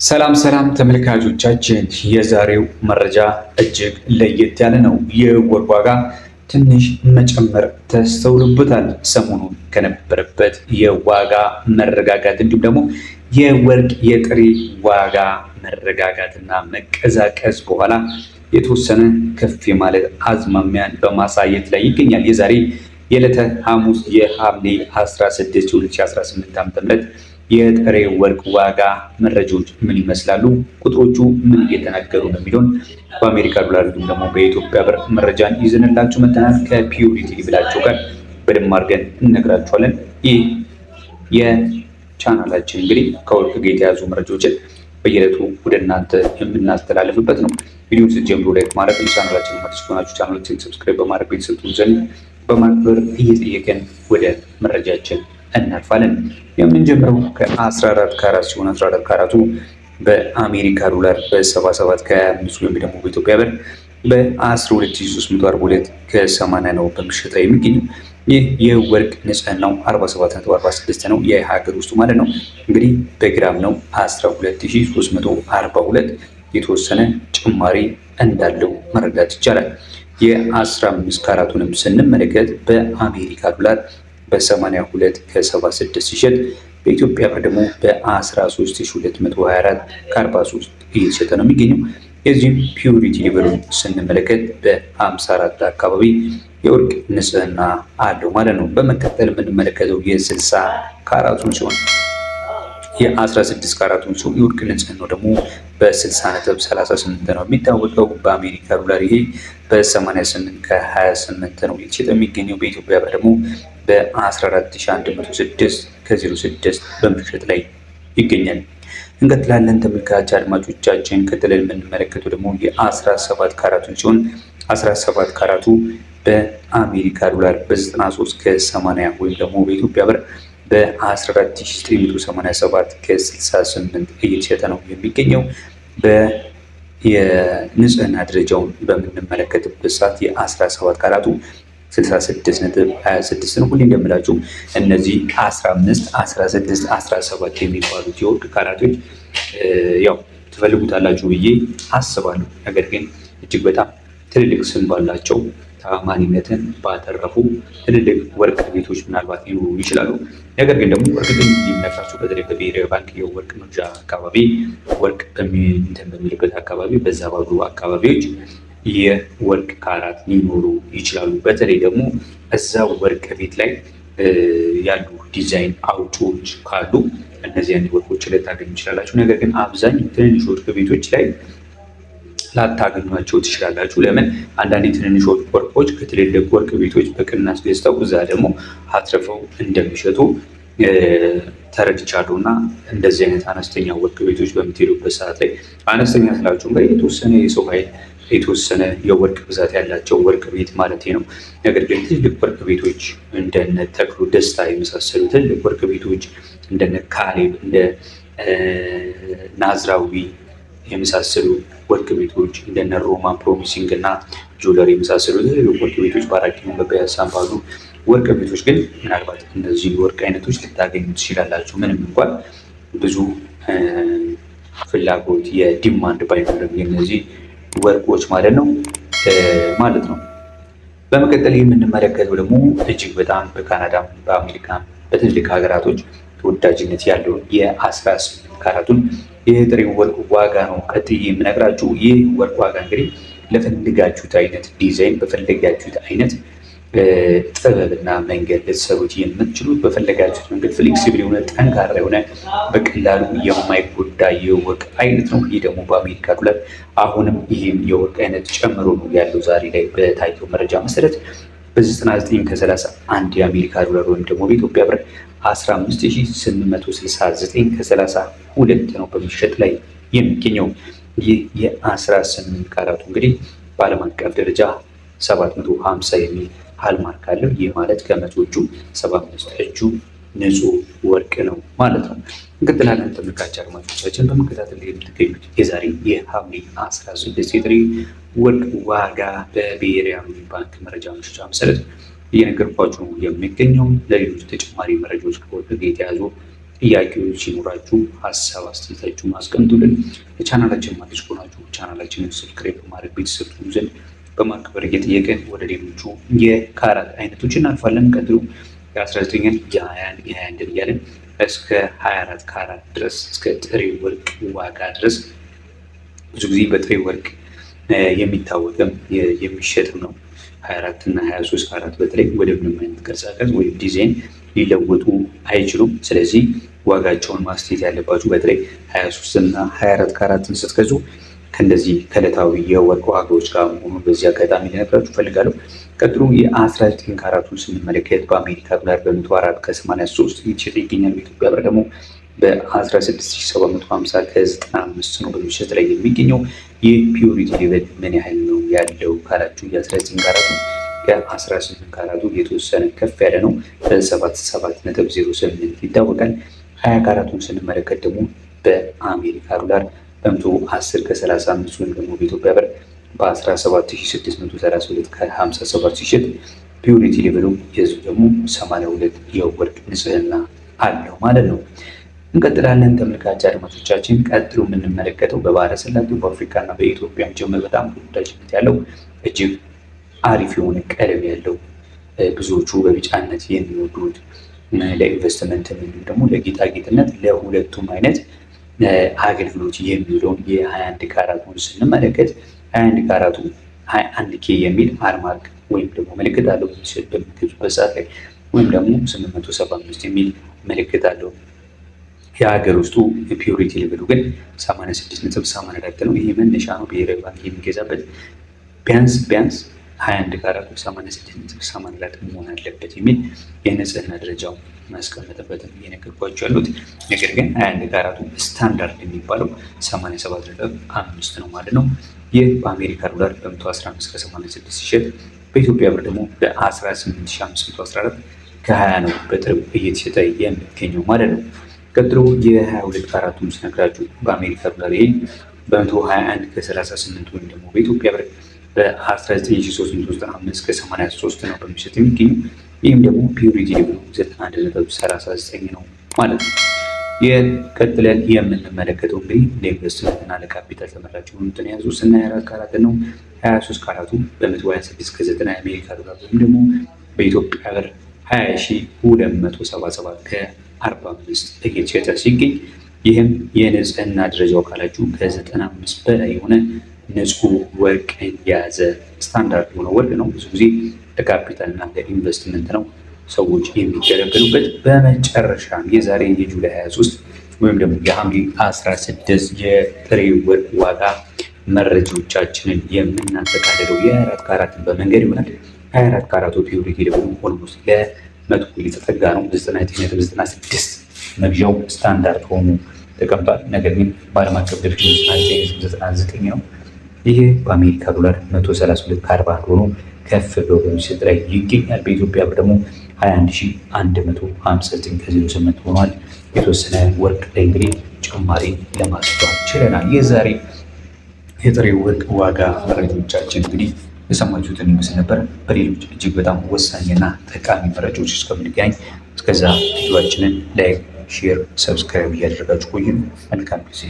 ሰላም ሰላም ተመልካቾቻችን፣ የዛሬው መረጃ እጅግ ለየት ያለ ነው። የወርቅ ዋጋ ትንሽ መጨመር ተስተውሎበታል። ሰሞኑን ከነበረበት የዋጋ መረጋጋት እንዲሁም ደግሞ የወርቅ የጥሬ ዋጋ መረጋጋትና መቀዛቀዝ በኋላ የተወሰነ ከፍ የማለት አዝማሚያን በማሳየት ላይ ይገኛል። የዛሬ የዕለተ ሐሙስ የሐምሌ 16 2018 ዓ.ም የጥሬ ወርቅ ዋጋ መረጃዎች ምን ይመስላሉ? ቁጥሮቹ ምን እየተናገሩ ነው የሚለውን በአሜሪካ ዶላር እንዲሁም ደግሞ በኢትዮጵያ ብር መረጃን ይዘንላችሁ መጥተናል። ከፒዩሪቲ ብላችሁ ጋር በደንብ አድርገን እነግራችኋለን። ይህ የቻናላችን እንግዲህ ከወርቅ ጋር የተያዙ መረጃዎችን በየዕለቱ ወደ እናንተ የምናስተላልፍበት ነው። ቪዲዮውን ስትጀምሩ ላይክ ማድረግ፣ ቻናላችን አዲስ ከሆናችሁ ቻናላችን ሰብስክራይብ በማድረግ ቤተሰቡን ዘንድ በማክበር እየጠየቀን ወደ መረጃችን እናልፋለን። የምንጀምረው ከ14 ካራት ሲሆን 14 ካራቱ በአሜሪካ ዶላር በ77 ከ25 ወይም ደግሞ በኢትዮጵያ ብር በ12342 ከ80 ነው በምሽት ላይ የሚገኘው። ይህ የወርቅ ንጽህናው 47.46 ነው፣ የሀገር ውስጡ ማለት ነው። እንግዲህ በግራም ነው 12342 የተወሰነ ጭማሪ እንዳለው መረዳት ይቻላል። የ15 ካራቱንም ስንመለከት በአሜሪካ ዶላር በ82 ከ76 ሲሸጥ በኢትዮጵያ ብር ደግሞ በ13224 ከ43 እየተሸጠ ነው የሚገኘው። የዚህም ፒዩሪቲ ሌቨሉን ስንመለከት በ54 አካባቢ የወርቅ ንጽህና አለው ማለት ነው። በመቀጠል የምንመለከተው የ60 ካራቱን ሲሆን የ16 ካራቱን ሲሆን የወርቅ ንጽህናው ደግሞ በ60.38 ነው የሚታወቀው። በአሜሪካ ዶላር ይሄ በ88 ከ28 ነው እየተሸጠ የሚገኘው። በኢትዮጵያ ብር ደግሞ በ14106 ከ06 በምሽት ላይ ይገኛል። እንቀጥላለን ተመልካች አድማጮቻችን። ቀጥለን የምንመለከተው ደግሞ የ17 ካራቱን ሲሆን 17 ካራቱ በአሜሪካ ዶላር በ93 ከ80 ወይም ደግሞ በኢትዮጵያ ብር በ14987 ከ68 እየተሸጠ ነው የሚገኘው። የንጽህና ደረጃውን በምንመለከትበት ሰዓት የ17 ካራቱ 66.26 ነው። ሁሌ እንደምላችሁ እነዚህ 15፣ 16፣ 17 የሚባሉት የወርቅ ካራቶች ያው ትፈልጉታላችሁ ብዬ አስባለሁ። ነገር ግን እጅግ በጣም ትልልቅ ስም ባላቸው ታማኒነትን ባተረፉ ትልልቅ ወርቅ ቤቶች ምናልባት ሊኖሩ ይችላሉ። ነገር ግን ደግሞ እርግጥም የሚነካቸው በተለይ በብሔራዊ ባንክ የወርቅ መግዣ አካባቢ ወርቅ በሚልበት አካባቢ በዛ ባሉ አካባቢዎች የወርቅ ካራት ሊኖሩ ይችላሉ። በተለይ ደግሞ እዛ ወርቅ ቤት ላይ ያሉ ዲዛይን አውጪዎች ካሉ እነዚህ አይነት ወርቆች ልታገኙ ይችላላችሁ። ነገር ግን አብዛኛው ትንንሽ ወርቅ ቤቶች ላይ ላታገኟቸው ትችላላችሁ። ለምን? አንዳንድ ትንንሽ ወርቆች ከትልልቅ ወርቅ ቤቶች በቅናሽ ገዝተው እዛ ደግሞ አትርፈው እንደሚሸጡ ተረድቻለሁ። እና እንደዚህ አይነት አነስተኛ ወርቅ ቤቶች በምትሄዱበት ሰዓት ላይ አነስተኛ ስላችሁ እንግዲህ የተወሰነ የሰው ኃይል የተወሰነ የወርቅ ብዛት ያላቸው ወርቅ ቤት ማለት ነው። ነገር ግን ትልቅ ወርቅ ቤቶች እንደነ ተክሉ ደስታ የመሳሰሉ ትልቅ ወርቅ ቤቶች እንደነ ካሌብ እንደ ናዝራዊ የመሳሰሉ ወርቅ ቤቶች እንደነ ሮማን ፕሮሚሲንግ እና ጆለር የመሳሰሉ ትልቅ ወርቅ ቤቶች በአራት ኪሎ በፒያሳ ባሉ ወርቅ ቤቶች ግን ምናልባት እነዚህ ወርቅ አይነቶች ልታገኙ ትችላላችሁ። ምንም እንኳን ብዙ ፍላጎት የዲማንድ ባይኖርም የነዚህ ወርቆች ማለት ነው። በመቀጠል የምንመለከተው ደግሞ እጅግ በጣም በካናዳ በአሜሪካ በትልቅ ሀገራቶች ተወዳጅነት ያለውን የ18 ካራቱን የጥሬ ወርቅ ዋጋ ነው ቀጥዬ የምነግራችሁ። ይህ ወርቅ ዋጋ እንግዲህ ለፈለጋችሁት አይነት ዲዛይን በፈለጋችሁት አይነት ጥበብና መንገድ ልትሰሩት የምትችሉት በፈለጋችሁት መንገድ ፍሌክሲብል የሆነ ጠንካራ የሆነ በቀላሉ የማይጎዳ የወርቅ አይነት ነው። ይህ ደግሞ በአሜሪካ ዶላር አሁንም ይህም የወርቅ አይነት ጨምሮ ነው ያለው። ዛሬ ላይ በታየው መረጃ መሰረት በ99 ከ31 የአሜሪካ ዶላር ወይም ደግሞ በኢትዮጵያ ብር 15869 ከ32 ነው በሚሸጥ ላይ የሚገኘው። ይህ የ18 ካራቱ እንግዲህ በዓለም አቀፍ ደረጃ 750 የሚል ሀልማርክ አለው። ይህ ማለት ከመቶዎቹ 75 እጁ ንጹህ ወርቅ ነው ማለት ነው። እንቀጥላለን ተመልካች አድማጮቻችን፣ በመከታተል ላይ የምትገኙት የዛሬ የሐምሌ 16 የጥሬ ወርቅ ዋጋ በብሔራዊ ባንክ መረጃ መስጫ መሰረት እየነገርኳችሁ ነው የሚገኘው። ለሌሎች ተጨማሪ መረጃዎች ከወርቅ ጋር የተያዙ ጥያቄዎች ሲኖራችሁ ሀሳብ አስተያየታችሁ ማስቀምጡልን። ለቻናላችን አዲስ ከሆናችሁ ቻናላችንን ሰብስክራይብ በማድረግ ቤተሰብ ትሆኑ ዘንድ በማክበር እየጠየቅን ወደ ሌሎቹ የካራት አይነቶች እናልፋለን። ቀጥሎ የ19ን የ21 የ21 እያለን እስከ 24 ካራት ድረስ እስከ ጥሬ ወርቅ ዋጋ ድረስ ብዙ ጊዜ በጥሬ ወርቅ የሚታወቅም የሚሸጥም ነው። 24 እና 23 ካራት በተለይ ወደ ምንም አይነት ቅርጻ ቅርጽ ወይም ዲዛይን ሊለወጡ አይችሉም። ስለዚህ ዋጋቸውን ማስተያየት ያለባችሁ በተለይ 23 እና 24 ካራትን ስትገዙ ከእንደዚህ ከዕለታዊ የወርቅ ዋጋዎች ጋር መሆኑን በዚህ አጋጣሚ ልነግራችሁ ፈልጋለሁ። ቀጥሎ የ19 ካራቱን ስንመለከት በአሜሪካ ዶላር በ104 ከ83 እየተሸጠ ይገኛል። በኢትዮጵያ ብር ደግሞ በ16750 ከ95 ነው በሚሸጥ ላይ የሚገኘው። ይህ ፒዩሪቲ ሌቨል ምን ያህል ነው ያለው ካላችሁ የ19 ካራቱ ከ18 ካራቱ የተወሰነ ከፍ ያለ ነው። በ77.08 ይታወቃል። 20 ካራቱን ስንመለከት ደግሞ በአሜሪካ ዶላር በ110 ከ35 ወይም ደግሞ በኢትዮጵያ ብር በ17632 ከ57 ሲሸጥ ፒዩሪቲ ሌቨሉ የህዝብ ደግሞ 82 የወርቅ ንጽህና አለው ማለት ነው። እንቀጥላለን ተመልካች አድማጮቻችን። ቀጥሎ የምንመለከተው በባህረ ሰላጤው በአፍሪካ እና በኢትዮጵያም ጭምር በጣም ተወዳጅነት ያለው እጅግ አሪፍ የሆነ ቀለም ያለው ብዙዎቹ በቢጫነት የሚወዱት ለኢንቨስትመንት እንዲሁም ደግሞ ለጌጣጌጥነት ለሁለቱም አይነት አገልግሎት የሚውለውን የ21 ካራቱን ስንመለከት 21 ካራቱ 21 ኬ የሚል አርማርክ ወይም ደግሞ ምልክት አለው በሚገዙበት ሰዓት ላይ ወይም ደግሞ 875 የሚል ምልክት አለው። የሀገር ውስጡ ፒዩሪቲ ሌቨሉ ግን 86.84 ነው። ይሄ መነሻ ነው። ብሔራዊ ባንክ የሚገዛበት ቢያንስ 21 ካራቱ 86.84 መሆን አለበት የሚል የንጽህና ደረጃው ማስቀመጥበትን እየነገርኳቸው ያሉት። ነገር ግን 21 ካራቱ ስታንዳርድ የሚባለው 87.5 ነው ማለት ነው። ይህ በአሜሪካ ዶላር በ115 ከ86 ሲሸጥ በኢትዮጵያ ብር ደግሞ በ18514 ከ20 ነው በጥሬው እየተሸጠ የሚገኘው ማለት ነው። ቀጥሎ የ22 ካራቱን ስነግራችሁ በአሜሪካ ዶላር ይሄ በ121 ከ38 ወይም ደግሞ በኢትዮጵያ ብር በ19395 ከ83 ነው በሚሸጥ የሚገኙ። ይህም ደግሞ ፒዩሪቲ ሌቨሉ 91.39 ነው ማለት ነው። የቀጥለን የምንመለከተው እንግዲህ ለኢንቨስትመንት እና ለካፒታል ተመራጭ የሆኑትን የያዙ ስና 24 ካራት ነው። 23 ካራቱ በ126 ከ90 የአሜሪካ ዶላር ወይም ደግሞ በኢትዮጵያ ብር 20277 ከ45 እየተሸጠ ሲገኝ ይህም የንጽህና ደረጃው ካላችሁ ከ95 በላይ የሆነ ንጹህ ወርቅን የያዘ ስታንዳርድ የሆነ ወርቅ ነው። ብዙ ጊዜ ለካፒታል እና ለኢንቨስትመንት ነው ሰዎች የሚገለገሉበት። በመጨረሻም የዛሬ የጁላይ 23 ወይም ደግሞ የሐምሌ 16 የጥሬ ወርቅ ዋጋ መረጃዎቻችንን የምናጠቃልለው የ24 ካራትን በመንገድ ይሆናል። 24 ካራቱ ፒዩሪቲ ደግሞ ኦልሞስት ለ100 የተጠጋ ነው። 99.96 መግዣው ስታንዳርድ ሆኖ ተቀምጧል። ነገር ግን በዓለም አቀፍ ደረጃ 99.99 ነው። ይህ በአሜሪካ ዶላር 132 ከ41 ሆኖ ከፍ ብሎ በሚሸጥ ላይ ይገኛል። በኢትዮጵያ ብር ደግሞ 21159 ከ08 ሆኗል። የተወሰነ ወርቅ ላይ እንግዲህ ጭማሪ ለማስተዋል ችለናል። የዛሬ የጥሬ ወርቅ ዋጋ መረጃዎቻችን እንግዲህ የሰማችሁትን ይመስል ነበር። በሌሎች እጅግ በጣም ወሳኝና ጠቃሚ መረጃዎች እስከምንገናኝ እስከዛ ቪዲዮአችንን ላይክ፣ ሼር፣ ሰብስክራይብ እያደረጋችሁ ቆዩ። መልካም ጊዜ